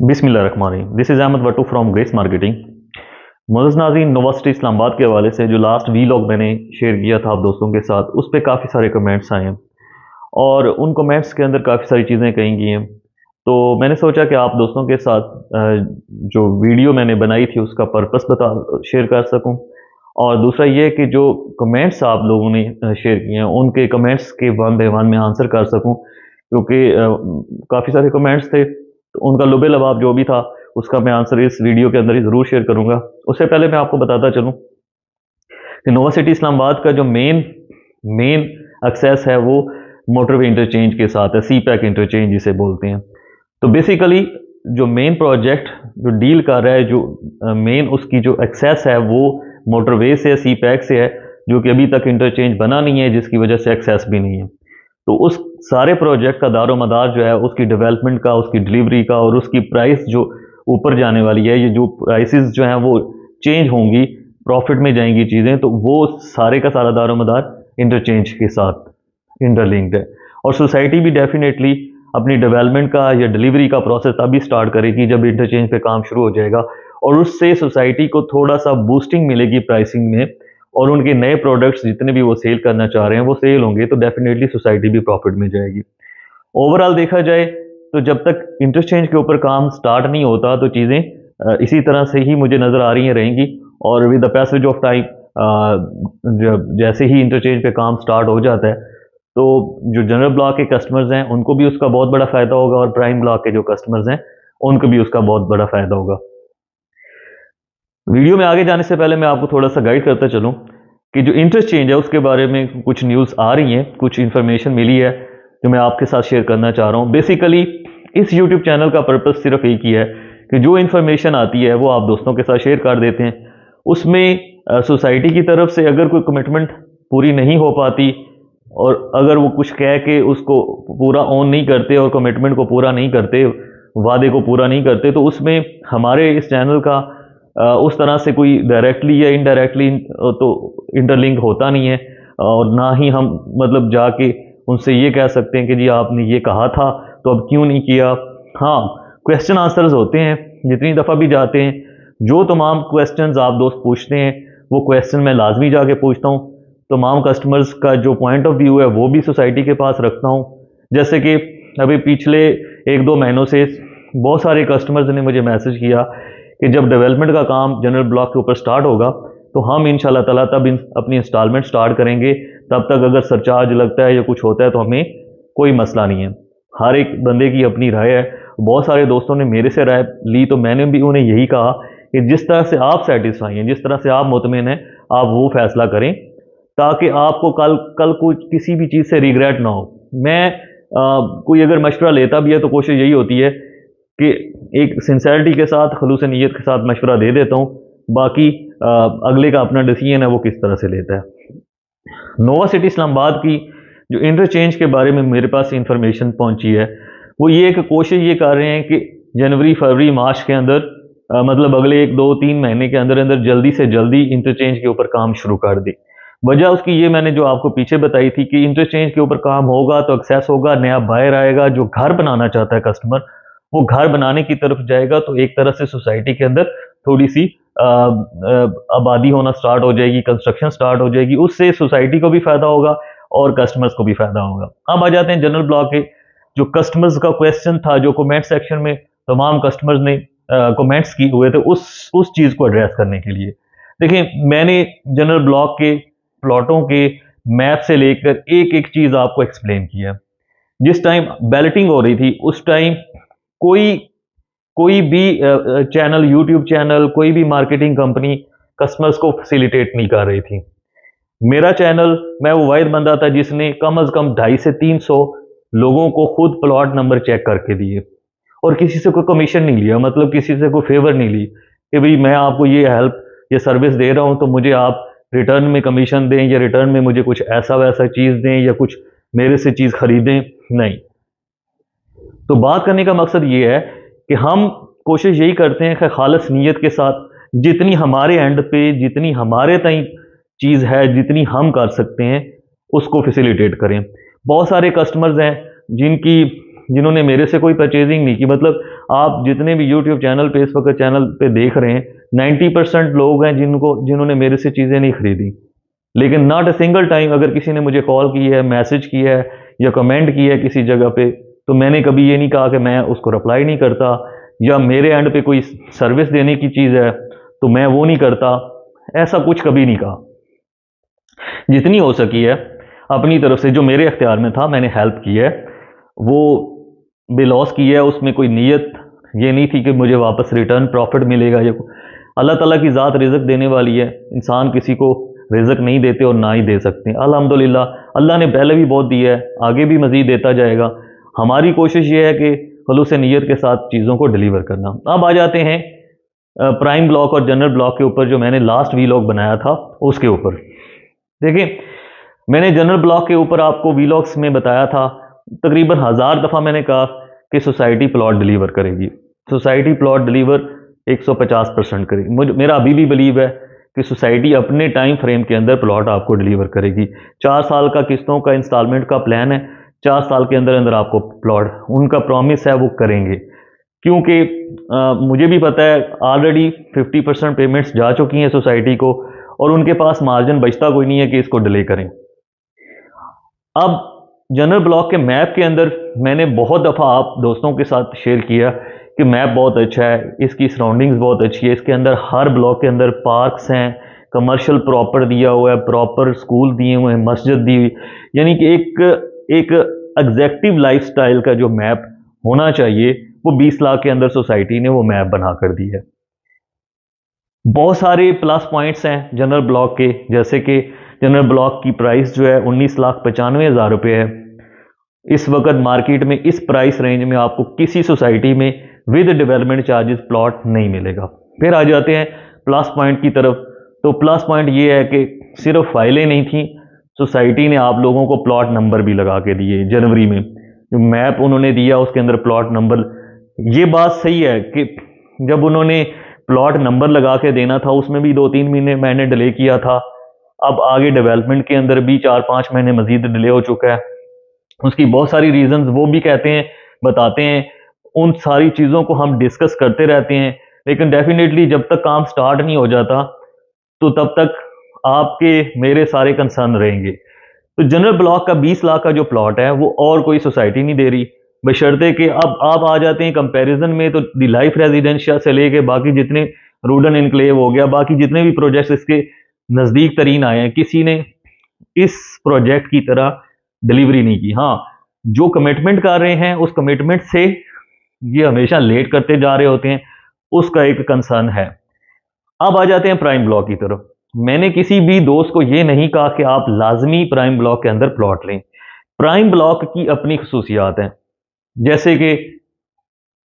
बिस्मिल्लाहिर्रहमानिर्रहीम। This is Ahmed Wattoo from Grace marketing. मोअज़्ज़ज़ नाज़रीन, नोवा सिटी इस्लामाबाद के हवाले से जो लास्ट वीलॉग मैंने शेयर किया था आप दोस्तों के साथ, उस पे काफ़ी सारे कमेंट्स आए हैं और उन कमेंट्स के अंदर काफ़ी सारी चीज़ें कही गई हैं। तो मैंने सोचा कि आप दोस्तों के साथ जो वीडियो मैंने बनाई थी उसका पर्पस शेयर कर सकूं, और दूसरा ये कि जो कमेंट्स आप लोगों ने शेयर किए हैं उनके कमेंट्स के वन बाय वन में आंसर कर सकूं, क्योंकि काफ़ी सारे कमेंट्स थे तो उनका लुबे लबाब जो भी था उसका मैं आंसर इस वीडियो के अंदर ही ज़रूर शेयर करूंगा। उससे पहले मैं आपको बताता चलूँ कि नोवा सिटी इस्लामाबाद का जो मेन मेन एक्सेस है वो मोटरवे इंटरचेंज के साथ है, सी पैक इंटरचेंज जिसे बोलते हैं। तो बेसिकली जो मेन प्रोजेक्ट जो डील कर रहा है, जो मेन उसकी जो एक्सेस है वो मोटरवे से, सी पैक से है, जो कि अभी तक इंटरचेंज बना नहीं है, जिसकी वजह से एक्सेस भी नहीं है। तो उस सारे प्रोजेक्ट का दारोमदार जो है उसकी डेवलपमेंट का, उसकी डिलीवरी का और उसकी प्राइस जो ऊपर जाने वाली है, ये जो प्राइसेस जो हैं वो चेंज होंगी, प्रॉफिट में जाएंगी चीज़ें, तो वो सारे का सारा दारोमदार इंटरचेंज के साथ इंटरलिंक्ड है। और सोसाइटी भी डेफिनेटली अपनी डेवलपमेंट का या डिलीवरी का प्रोसेस तभी स्टार्ट करेगी जब इंटरचेंज पे काम शुरू हो जाएगा, और उससे सोसाइटी को थोड़ा सा बूस्टिंग मिलेगी प्राइसिंग में, और उनके नए प्रोडक्ट्स जितने भी वो सेल करना चाह रहे हैं वो सेल होंगे, तो डेफिनेटली सोसाइटी भी प्रॉफिट में जाएगी। ओवरऑल देखा जाए तो जब तक इंटरचेंज के ऊपर काम स्टार्ट नहीं होता तो चीज़ें इसी तरह से ही मुझे नज़र आ रही हैं रहेंगी, और with the passage of time जैसे ही इंटरचेंज पे काम स्टार्ट हो जाता है तो जो जनरल ब्लॉक के कस्टमर्स हैं उनको भी उसका बहुत बड़ा फ़ायदा होगा, और प्राइम ब्लॉक के जो कस्टमर्स हैं उनको भी उसका बहुत बड़ा फ़ायदा होगा। वीडियो में आगे जाने से पहले मैं आपको थोड़ा सा गाइड करता चलूं कि जो इंटरचेंज है उसके बारे में कुछ न्यूज़ आ रही हैं, कुछ इन्फॉर्मेशन मिली है जो मैं आपके साथ शेयर करना चाह रहा हूं। बेसिकली इस यूट्यूब चैनल का पर्पस सिर्फ एक ही है कि जो इन्फॉर्मेशन आती है वो आप दोस्तों के साथ शेयर कर देते हैं। उसमें सोसाइटी की तरफ से अगर कोई कमिटमेंट पूरी नहीं हो पाती, और अगर वो कुछ कह के उसको पूरा ऑन नहीं करते और कमिटमेंट को पूरा नहीं करते, वादे को पूरा नहीं करते, तो उसमें हमारे इस चैनल का उस तरह से कोई डायरेक्टली या इनडायरेक्टली तो इंटरलिंक होता नहीं है, और ना ही हम मतलब जाके उनसे ये कह सकते हैं कि जी आपने ये कहा था तो अब क्यों नहीं किया। हाँ, क्वेश्चन आंसर्स होते हैं, जितनी दफ़ा भी जाते हैं जो तमाम क्वेश्चंस आप दोस्त पूछते हैं वो क्वेश्चन मैं लाजमी जाके पूछता हूँ। तमाम कस्टमर्स का जो पॉइंट ऑफ व्यू है वो भी सोसाइटी के पास रखता हूँ। जैसे कि अभी पिछले 1-2 महीनों से बहुत सारे कस्टमर्स ने मुझे मैसेज किया कि जब डेवलपमेंट का काम जनरल ब्लॉक के ऊपर स्टार्ट होगा तो हम इंशाल्लाह ताला तब अपनी इंस्टॉलमेंट स्टार्ट करेंगे, तब तक अगर सरचार्ज लगता है या कुछ होता है तो हमें कोई मसला नहीं है। हर एक बंदे की अपनी राय है। बहुत सारे दोस्तों ने मेरे से राय ली तो मैंने भी उन्हें यही कहा कि जिस तरह से आप सेटिस्फाई हैं, जिस तरह से आप मुतमिन हैं, आप वो फैसला करें ताकि आपको कल कल कुछ किसी भी चीज़ से रिग्रेट ना हो। मैं कोई अगर मशवरा लेता भी है तो कोशिश यही होती है कि एक सिंसेरिटी के साथ, खलूस नीयत के साथ मशवरा दे देता हूँ, बाकी अगले का अपना डिसीजन है वो किस तरह से लेता है। नोवा सिटी इस्लामाबाद की जो इंटरचेंज के बारे में मेरे पास इंफॉर्मेशन पहुंची है वो ये कि कोशिश ये कर रहे हैं कि जनवरी, फरवरी, मार्च के अंदर मतलब अगले 1-2-3 महीने के अंदर अंदर जल्दी से जल्दी इंटरचेंज के ऊपर काम शुरू कर दे। वजह उसकी ये मैंने जो आपको पीछे बताई थी कि इंटरचेंज के ऊपर काम होगा तो एक्सेस होगा, नया बायर आएगा, जो घर बनाना चाहता है कस्टमर वो घर बनाने की तरफ जाएगा, तो एक तरह से सोसाइटी के अंदर थोड़ी सी आबादी होना स्टार्ट हो जाएगी, कंस्ट्रक्शन स्टार्ट हो जाएगी, उससे सोसाइटी को भी फायदा होगा और कस्टमर्स को भी फायदा होगा। अब आ जाते हैं जनरल ब्लॉक के जो कस्टमर्स का क्वेश्चन था, जो कमेंट सेक्शन में तमाम कस्टमर्स ने कमेंट्स किए हुए थे उस चीज को एड्रेस करने के लिए। देखिए, मैंने जनरल ब्लॉक के प्लॉटों के मैप से लेकर एक एक चीज आपको एक्सप्लेन किया। जिस टाइम बैलेटिंग हो रही थी उस टाइम कोई कोई भी चैनल, यूट्यूब चैनल, कोई भी मार्केटिंग कंपनी कस्टमर्स को फैसिलिटेट नहीं कर रही थी। मेरा चैनल, मैं वो वाहिद बंदा था जिसने कम अज कम 250 से 300 लोगों को खुद प्लॉट नंबर चेक करके दिए, और किसी से कोई कमीशन नहीं लिया, मतलब किसी से कोई फेवर नहीं ली कि भाई मैं आपको ये हेल्प, ये सर्विस दे रहा हूं तो मुझे आप रिटर्न में कमीशन दें या रिटर्न में मुझे कुछ ऐसा वैसा चीज़ दें या कुछ मेरे से चीज़ खरीदें। नहीं। तो बात करने का मकसद ये है कि हम कोशिश यही करते हैं कि खालिस नीयत के साथ जितनी हमारे एंड पे, जितनी हमारे तई चीज़ है, जितनी हम कर सकते हैं उसको फैसिलिटेट करें। बहुत सारे कस्टमर्स हैं जिन्होंने मेरे से कोई परचेजिंग नहीं की, मतलब आप जितने भी यूट्यूब चैनल पे इस वक्त चैनल पे देख रहे हैं, 90% लोग हैं जिन्होंने मेरे से चीज़ें नहीं खरीदी, लेकिन नॉट अ सिंगल टाइम अगर किसी ने मुझे कॉल की है, मैसेज किया है या कमेंट किया है किसी जगह पे, तो मैंने कभी ये नहीं कहा कि मैं उसको रिप्लाई नहीं करता, या मेरे एंड पे कोई सर्विस देने की चीज़ है तो मैं वो नहीं करता। ऐसा कुछ कभी नहीं कहा। जितनी हो सकी है अपनी तरफ से जो मेरे अख्तियार में था मैंने हेल्प की है, वो बेलॉस की है। उसमें कोई नीयत ये नहीं थी कि मुझे वापस रिटर्न प्रॉफिट मिलेगा। ये अल्लाह ताला की ज़ात रिज़्क देने वाली है, इंसान किसी को रिज़्क नहीं देते और ना ही दे सकते। अल्हम्दुलिल्लाह अल्लाह ने पहले भी बहुत दिया है, आगे भी मज़ीद देता जाएगा। हमारी कोशिश ये है कि खुलूस नीयत के साथ चीज़ों को डिलीवर करना। अब आ जाते हैं प्राइम ब्लॉक और जनरल ब्लॉक के ऊपर, जो मैंने लास्ट वीलॉग बनाया था उसके ऊपर। देखिए, मैंने जनरल ब्लॉक के ऊपर आपको वीलॉग्स में बताया था, तकरीबन 1000 दफ़ा मैंने कहा कि सोसाइटी प्लॉट डिलीवर करेगी, सोसाइटी प्लॉट डिलीवर 150% करेगी। मेरा अभी भी बिलीव है कि सोसाइटी अपने टाइम फ्रेम के अंदर प्लॉट आपको डिलीवर करेगी। 4 साल का किस्तों का इंस्टॉलमेंट का प्लान है, 4 साल के अंदर अंदर आपको प्लॉट, उनका प्रॉमिस है वो करेंगे। क्योंकि मुझे भी पता है ऑलरेडी 50% पेमेंट्स जा चुकी हैं सोसाइटी को, और उनके पास मार्जिन बचता कोई नहीं है कि इसको डिले करें। अब जनरल ब्लॉक के मैप के अंदर मैंने बहुत दफ़ा आप दोस्तों के साथ शेयर किया कि मैप बहुत अच्छा है, इसकी सराउंडिंग्स बहुत अच्छी है, इसके अंदर हर ब्लॉक के अंदर पार्क्स हैं, कमर्शियल प्रॉपर दिया हुआ है, प्रॉपर स्कूल दिए हुए हैं, मस्जिद दी हुई, यानी कि एक एग्जैक्टिव लाइफस्टाइल का जो मैप होना चाहिए वो 20 लाख के अंदर सोसाइटी ने वो मैप बना कर दी है। बहुत सारे प्लस पॉइंट्स हैं जनरल ब्लॉक के, जैसे कि जनरल ब्लॉक की प्राइस जो है 19,95,000 रुपये है। इस वक्त मार्केट में इस प्राइस रेंज में आपको किसी सोसाइटी में विद डेवलपमेंट चार्जेस प्लॉट नहीं मिलेगा। फिर आ जाते हैं प्लस पॉइंट की तरफ। तो प्लस पॉइंट ये है कि सिर्फ फाइलें नहीं थी, सोसाइटी ने आप लोगों को प्लॉट नंबर भी लगा के दिए। जनवरी में जो मैप उन्होंने दिया उसके अंदर प्लॉट नंबर, ये बात सही है कि जब उन्होंने प्लॉट नंबर लगा के देना था उसमें भी 2-3 महीने मैंने डिले किया था। अब आगे डेवलपमेंट के अंदर भी 4-5 महीने मजीद डिले हो चुका है। उसकी बहुत सारी रीजंस वो भी कहते हैं, बताते हैं। उन सारी चीज़ों को हम डिस्कस करते रहते हैं, लेकिन डेफिनेटली जब तक काम स्टार्ट नहीं हो जाता तो तब तक आपके मेरे सारे कंसर्न रहेंगे। तो जनरल ब्लॉक का 20 लाख का जो प्लॉट है वो और कोई सोसाइटी नहीं दे रही, बशर्ते कि अब आप आ जाते हैं कंपैरिजन में तो दी लाइफ रेजिडेंशियल से लेके बाकी जितने रूडन इनक्लेव हो गया, बाकी जितने भी प्रोजेक्ट्स इसके नज़दीक तरीन आए हैं, किसी ने इस प्रोजेक्ट की तरह डिलीवरी नहीं की। हाँ, जो कमिटमेंट कर रहे हैं उस कमिटमेंट से ये हमेशा लेट करते जा रहे होते हैं, उसका एक कंसर्न है। अब आ जाते हैं प्राइम ब्लॉक की तरफ। मैंने किसी भी दोस्त को ये नहीं कहा कि आप लाजमी प्राइम ब्लॉक के अंदर प्लॉट लें। प्राइम ब्लॉक की अपनी खसूसियात हैं, जैसे कि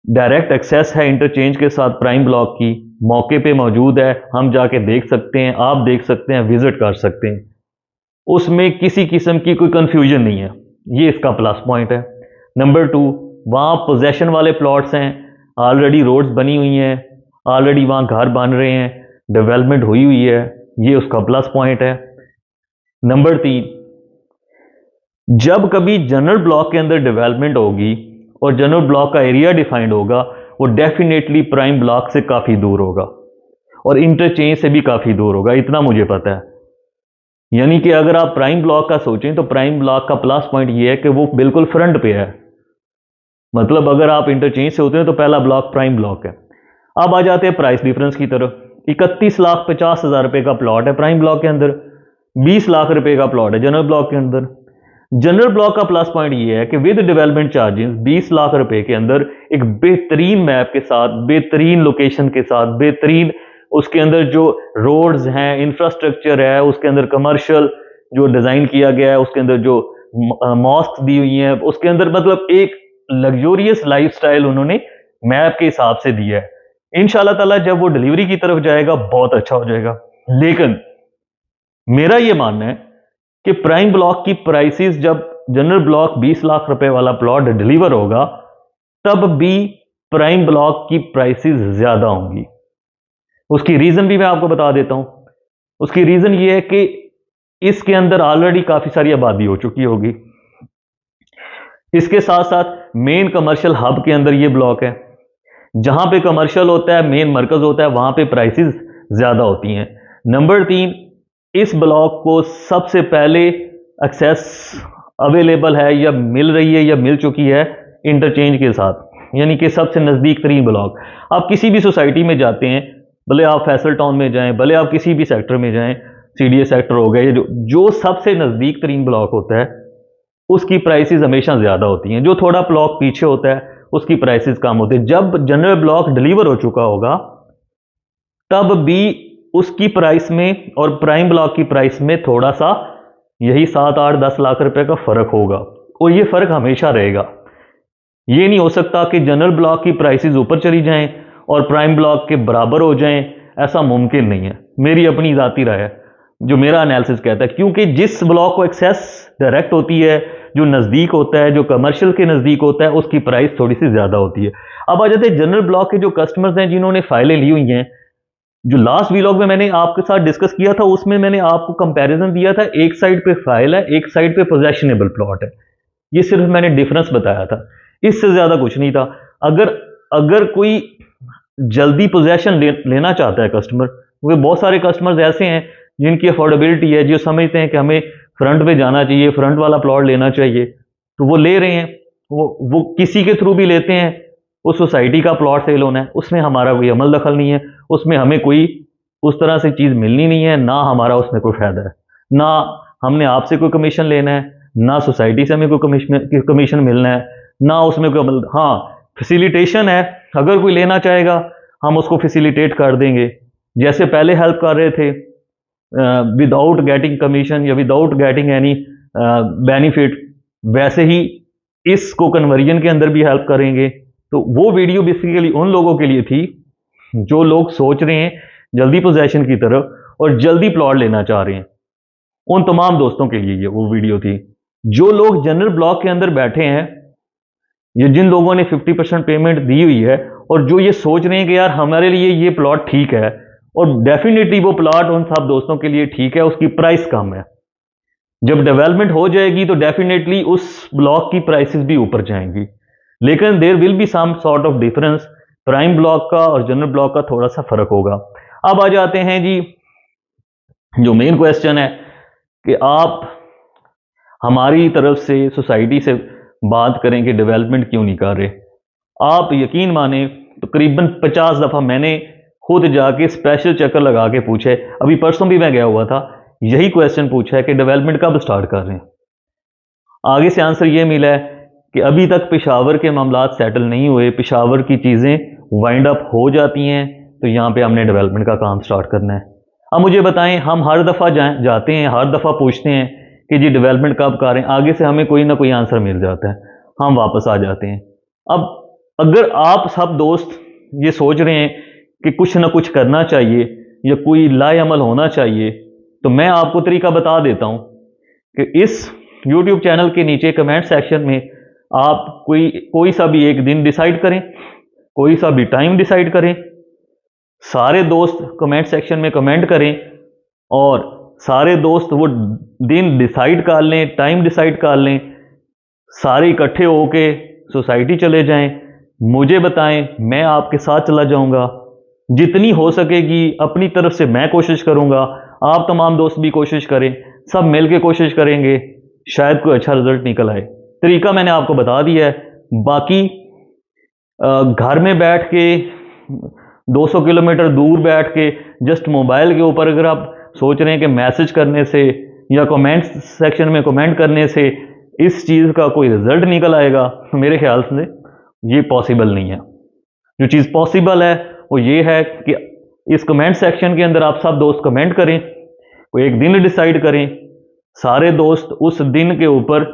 डायरेक्ट एक्सेस है इंटरचेंज के साथ, प्राइम ब्लॉक की मौके पे मौजूद है, हम जाके देख सकते हैं, आप देख सकते हैं, विजिट कर सकते हैं, उसमें किसी किस्म की कोई कंफ्यूजन नहीं है, ये इसका प्लस पॉइंट है। नंबर 2, वहाँ पोजेशन वाले प्लॉट्स हैं, ऑलरेडी रोड्स बनी हुई हैं, ऑलरेडी वहाँ घर बन रहे हैं, डेवलपमेंट हुई हुई है, ये उसका प्लस पॉइंट है। नंबर 3, जब कभी जनरल ब्लॉक के अंदर डेवलपमेंट होगी और जनरल ब्लॉक का एरिया डिफाइंड होगा, वो डेफिनेटली प्राइम ब्लॉक से काफ़ी दूर होगा और इंटरचेंज से भी काफ़ी दूर होगा, इतना मुझे पता है। यानी कि अगर आप प्राइम ब्लॉक का सोचें तो प्राइम ब्लॉक का प्लस पॉइंट ये है कि वो बिल्कुल फ्रंट पे है, मतलब अगर आप इंटरचेंज से होते हैं तो पहला ब्लॉक प्राइम ब्लॉक है। अब आ जाते हैं प्राइस डिफरेंस की तरफ। 31,50,000 रुपए का प्लॉट है प्राइम ब्लॉक के अंदर, 20 लाख रुपए का प्लॉट है जनरल ब्लॉक के अंदर। जनरल ब्लॉक का प्लस पॉइंट ये है कि विद डेवलपमेंट चार्जेस 20 लाख रुपए के अंदर एक बेहतरीन मैप के साथ, बेहतरीन लोकेशन के साथ, बेहतरीन उसके अंदर जो रोड्स हैं, इंफ्रास्ट्रक्चर है, उसके अंदर कमर्शियल जो डिज़ाइन किया गया है, उसके अंदर जो मॉस्क दी हुई हैं, उसके अंदर मतलब एक लग्जोरियस लाइफस्टाइल उन्होंने मैप के हिसाब से दिया है। इंशाल्लाह ताला जब वो डिलीवरी की तरफ जाएगा बहुत अच्छा हो जाएगा। लेकिन मेरा ये मानना है कि प्राइम ब्लॉक की प्राइसेस, जब जनरल ब्लॉक 20 लाख रुपए वाला प्लॉट डिलीवर होगा तब भी प्राइम ब्लॉक की प्राइसेस ज्यादा होंगी। उसकी रीजन भी मैं आपको बता देता हूं। उसकी रीजन ये है कि इसके अंदर ऑलरेडी काफी सारी आबादी हो चुकी होगी, इसके साथ साथ मेन कमर्शियल हब के अंदर ये ब्लॉक है, जहां पे कमर्शियल होता है, मेन मरकज होता है, वहां पे प्राइसेस ज़्यादा होती हैं। नंबर 3, इस ब्लॉक को सबसे पहले एक्सेस अवेलेबल है या मिल रही है या मिल चुकी है इंटरचेंज के साथ, यानी कि सबसे नज़दीक तरीन ब्लॉक। आप किसी भी सोसाइटी में जाते हैं, भले आप फैसल टाउन में जाएं, भले आप किसी भी सेक्टर में जाएं, CDA सेक्टर हो गए, जो सबसे नज़दीक तरीन ब्लॉक होता है उसकी प्राइसेस हमेशा ज़्यादा होती हैं। जो थोड़ा ब्लॉक पीछे होता है उसकी प्राइसेस कम होती है। जब जनरल ब्लॉक डिलीवर हो चुका होगा तब भी उसकी प्राइस में और प्राइम ब्लॉक की प्राइस में थोड़ा सा यही 7, 8, 10 लाख रुपए का फर्क होगा, और ये फर्क हमेशा रहेगा। ये नहीं हो सकता कि जनरल ब्लॉक की प्राइसेस ऊपर चली जाएं और प्राइम ब्लॉक के बराबर हो जाएं, ऐसा मुमकिन नहीं है। मेरी अपनी ज़ाती राय है, जो मेरा एनालिसिस कहता है, क्योंकि जिस ब्लॉक को एक्सेस डायरेक्ट होती है, जो नज़दीक होता है, जो कमर्शियल के नज़दीक होता है, उसकी प्राइस थोड़ी सी ज़्यादा होती है। अब आ जाते हैं जनरल ब्लॉक के जो कस्टमर्स हैं जिन्होंने फाइलें ली हुई हैं। जो लास्ट व्लॉग में मैंने आपके साथ डिस्कस किया था उसमें मैंने आपको कंपैरिजन दिया था, एक साइड पे फाइल है, एक साइड पे पोजेशनेबल प्लॉट है। ये सिर्फ मैंने डिफरेंस बताया था, इससे ज़्यादा कुछ नहीं था। अगर कोई जल्दी पोजेशन लेना चाहता है कस्टमर, क्योंकि बहुत सारे कस्टमर्स ऐसे हैं जिनकी अफोर्डेबिलिटी है, जो समझते हैं कि हमें फ्रंट पे जाना चाहिए, फ्रंट वाला प्लॉट लेना चाहिए, तो वो ले रहे हैं। वो किसी के थ्रू भी लेते हैं, उस सोसाइटी का प्लॉट सेल होना है, उसमें हमारा कोई अमल दखल नहीं है, उसमें हमें कोई उस तरह से चीज़ मिलनी नहीं है, ना हमारा उसमें कोई फ़ायदा है, ना हमने आपसे कोई कमीशन लेना है, ना सोसाइटी से हमें कोई कमीशन मिलना है, ना उसमें कोई अमल। हाँ, फैसिलिटेशन है, अगर कोई लेना चाहेगा हम उसको फैसिलिटेट कर देंगे, जैसे पहले हेल्प कर रहे थे विदाउट गेटिंग कमीशन या विदाउट गेटिंग एनी बेनिफिट, वैसे ही इसको कन्वर्जन के अंदर भी हेल्प करेंगे। तो वो वीडियो बेसिकली उन लोगों के लिए थी जो लोग सोच रहे हैं जल्दी पोजेशन की तरफ और जल्दी प्लॉट लेना चाह रहे हैं, उन तमाम दोस्तों के लिए ये वो वीडियो थी। जो लोग जनरल ब्लॉक के अंदर बैठे हैं, ये जिन लोगों ने 50% पेमेंट दी हुई है और जो ये सोच रहे हैं कि यार हमारे लिए ये प्लॉट ठीक है, और डेफिनेटली वो प्लॉट उन सब दोस्तों के लिए ठीक है, उसकी प्राइस कम है। जब डेवलपमेंट हो जाएगी तो डेफिनेटली उस ब्लॉक की प्राइसेस भी ऊपर जाएंगी, लेकिन there will be some sort of difference. Prime block का और जनरल ब्लॉक का थोड़ा सा फर्क होगा। अब आ जाते हैं जी, जो मेन क्वेश्चन है कि आप हमारी तरफ से सोसाइटी से बात करें कि डेवलपमेंट क्यों नहीं कर रहे। आप यकीन माने तकरीबन 50 दफ़ा मैंने खुद जाके स्पेशल चक्कर लगा के पूछे, अभी परसों भी मैं गया हुआ था, यही क्वेश्चन पूछा है कि डेवलपमेंट कब स्टार्ट कर रहे हैं। आगे से आंसर ये मिला है कि अभी तक पेशावर के मामलात सेटल नहीं हुए, पेशावर की चीज़ें वाइंड अप हो जाती हैं, तो यहाँ पे हमने डेवलपमेंट का काम स्टार्ट करना है। अब मुझे बताएं, हम हर दफ़ा जाते हैं, हर दफ़ा पूछते हैं कि जी डेवलपमेंट कब कर रहे हैं, आगे से हमें कोई ना कोई आंसर मिल जाता है, हम वापस आ जाते हैं। अब अगर आप सब दोस्त ये सोच रहे हैं कि कुछ ना कुछ करना चाहिए या कोई लाएअमल होना चाहिए, तो मैं आपको तरीका बता देता हूँ कि इस YouTube चैनल के नीचे कमेंट सेक्शन में आप कोई सा भी एक दिन डिसाइड करें, कोई सा भी टाइम डिसाइड करें, सारे दोस्त कमेंट सेक्शन में कमेंट करें और सारे दोस्त वो दिन डिसाइड कर लें, टाइम डिसाइड कर लें, सारे इकट्ठे होके सोसाइटी चले जाएं, मुझे बताएं, मैं आपके साथ चला जाऊंगा। जितनी हो सकेगी अपनी तरफ से मैं कोशिश करूंगा, आप तमाम दोस्त भी कोशिश करें, सब मिल के कोशिश करेंगे, शायद कोई अच्छा रिजल्ट निकल आए। तरीका मैंने आपको बता दिया है। बाकी घर में बैठ के 200 किलोमीटर दूर बैठ के जस्ट मोबाइल के ऊपर अगर आप सोच रहे हैं कि मैसेज करने से या कमेंट सेक्शन में कमेंट करने से इस चीज़ का कोई रिजल्ट निकल आएगा, मेरे ख्याल से ये पॉसिबल नहीं है। जो चीज़ पॉसिबल है वो ये है कि इस कमेंट सेक्शन के अंदर आप सब दोस्त कमेंट करें, कोई एक दिन डिसाइड करें, सारे दोस्त उस दिन के ऊपर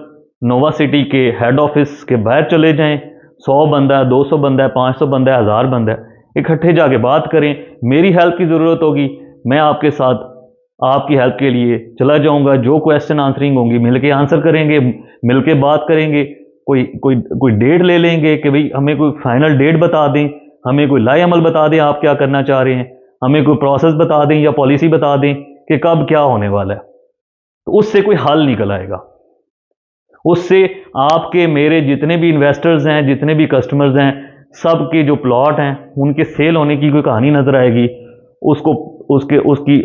नोवा सिटी के हेड ऑफिस के बाहर चले जाएं, 100 बंदा है, 200 बंदा है, 500 बंदा है, 1000 बंदा है, इकट्ठे जाके बात करें। मेरी हेल्प की ज़रूरत होगी, मैं आपके साथ आपकी हेल्प के लिए चला जाऊंगा। जो क्वेश्चन आंसरिंग होंगी मिलके आंसर करेंगे, मिलके बात करेंगे, कोई डेट ले लेंगे कि भाई हमें कोई फाइनल डेट बता दें, हमें कोई लाएअमल बता दें आप क्या करना चाह रहे हैं, हमें कोई प्रोसेस बता दें या पॉलिसी बता दें कि कब क्या होने वाला है। तो उससे कोई हल निकल आएगा, उससे आपके मेरे जितने भी इन्वेस्टर्स हैं, जितने भी कस्टमर्स हैं, सब के जो प्लॉट हैं उनके सेल होने की कोई कहानी नज़र आएगी, उसको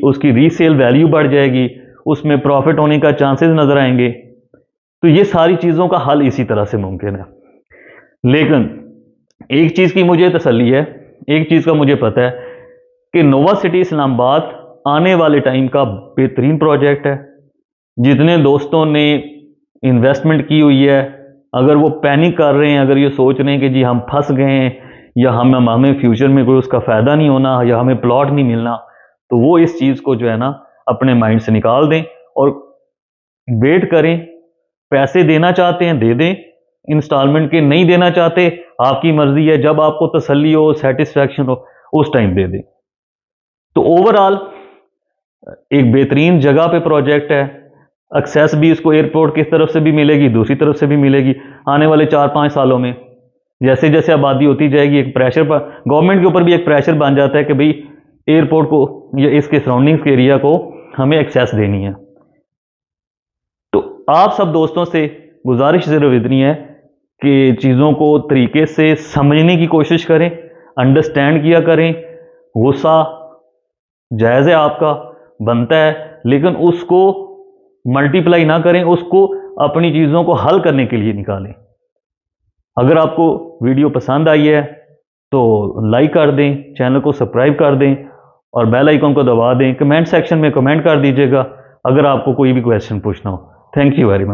उसकी रीसेल वैल्यू बढ़ जाएगी, उसमें प्रॉफिट होने का चांसेस नज़र आएंगे। तो ये सारी चीज़ों का हल इसी तरह से मुमकिन है। लेकिन एक चीज़ की मुझे तसल्ली है, एक चीज़ का मुझे पता है कि नोवा सिटी इस्लामाबाद आने वाले टाइम का बेहतरीन प्रोजेक्ट है। जितने दोस्तों ने इन्वेस्टमेंट की हुई है, अगर वो पैनिक कर रहे हैं, अगर ये सोच रहे हैं कि जी हम फंस गए हैं या हमें फ्यूचर में कोई उसका फ़ायदा नहीं होना या हमें प्लॉट नहीं मिलना, तो वो इस चीज़ को जो है ना अपने माइंड से निकाल दें और वेट करें। पैसे देना चाहते हैं दे दें, इंस्टॉलमेंट के नहीं देना चाहते आपकी मर्जी है, जब आपको तसल्ली हो, सेटिस्फैक्शन हो, उस टाइम दे दें। तो ओवरऑल एक बेहतरीन जगह पे प्रोजेक्ट है। एक्सेस भी इसको एयरपोर्ट की तरफ से भी मिलेगी, दूसरी तरफ से भी मिलेगी। आने वाले 4-5 सालों में जैसे जैसे आबादी होती जाएगी, एक प्रेशर पर गवर्नमेंट के ऊपर भी एक प्रेशर बन जाता है कि भाई एयरपोर्ट को या इसके सराउंडिंग्स के एरिया को हमें एक्सेस देनी है। तो आप सब दोस्तों से गुजारिश सिर्फ इतनी है कि चीज़ों को तरीके से समझने की कोशिश करें, अंडरस्टैंड किया करें। गुस्सा जायज़ है, आपका बनता है, लेकिन उसको मल्टीप्लाई ना करें, उसको अपनी चीज़ों को हल करने के लिए निकालें। अगर आपको वीडियो पसंद आई है तो लाइक कर दें, चैनल को सब्सक्राइब कर दें और बेल आइकन को दबा दें। कमेंट सेक्शन में कमेंट कर दीजिएगा अगर आपको कोई भी क्वेश्चन पूछना हो। Thank you very much.